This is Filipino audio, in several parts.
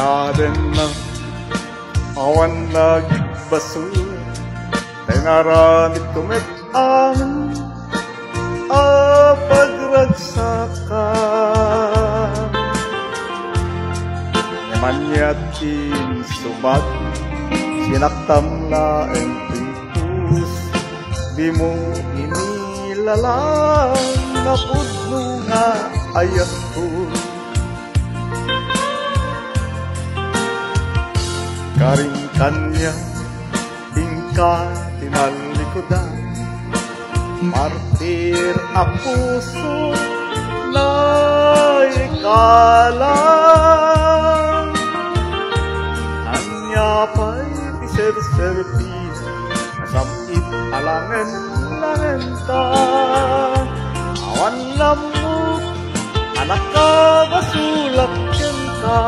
Naden ng awan nagbasura, kay naramit kumit amin pagragsakan. Yamanyatin subag, sinaktam laeng pintus, di mo inilalang na pudno nga ayat ko. Karing kanya, tingka tinalikodan, martir a puso na ikalang. Anya pa'y iser-serpis, nasabit alangan-langan ta. Awan lamok, anak ka basulak yan ka.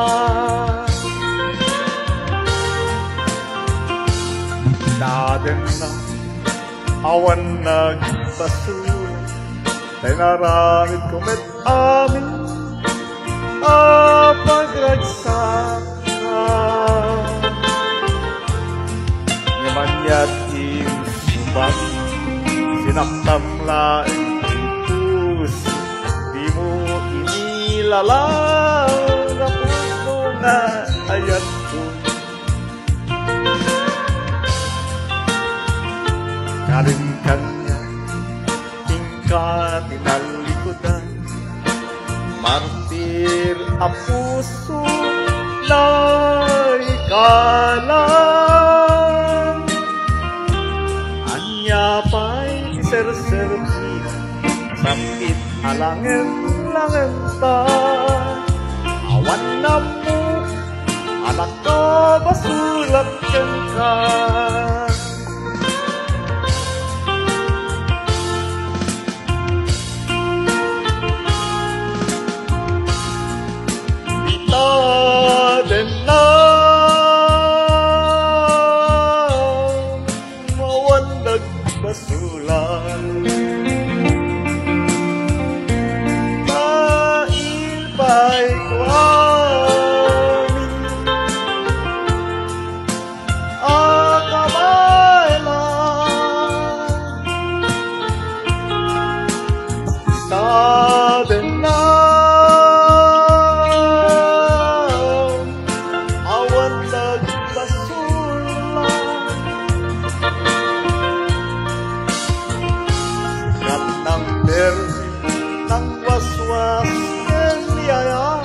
Naden na awan nagbasura, kay naramit kumit amin pagragsakan. Yamanyatin subag, sinaktam laeng pintus, di mo inilalang na puno nga ayat ko. Karing kanya, tingka tinalikodan, martir a puso na ikalang. Anya pa'y iser-serpis, sapit alangan-langan ta. Awan na mo, anak ka basulak yan ka. Naden na awan nagbasulan, kain pa'y kuhamin akabaylan. Naden na nang waswas ng liyaya,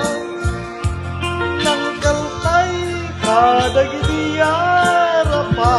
nang kaltay kadagidiyara pa.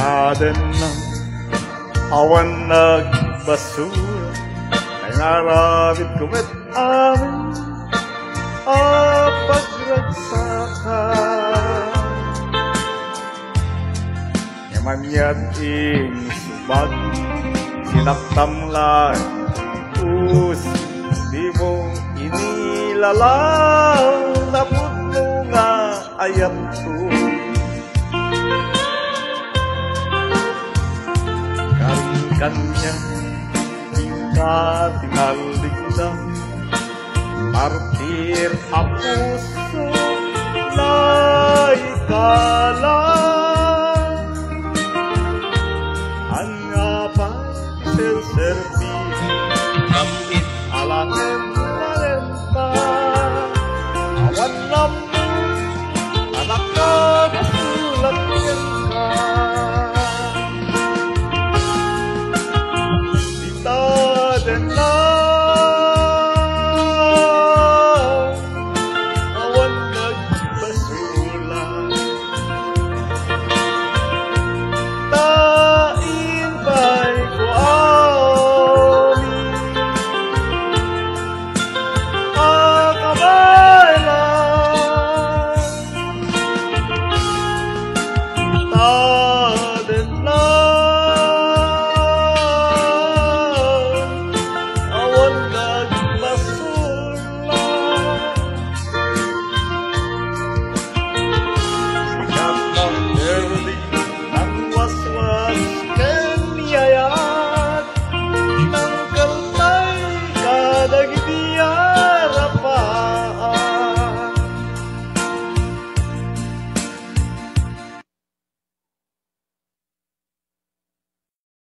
Naden na awan nagbasura, kay naramit kumit amin pagragsakan. Yamanyating subag, sinaktam laeng pintus, di mo inilalang na puno nga ayat ko. Kanya tingka tinalikodan, martir a puso na ikalang.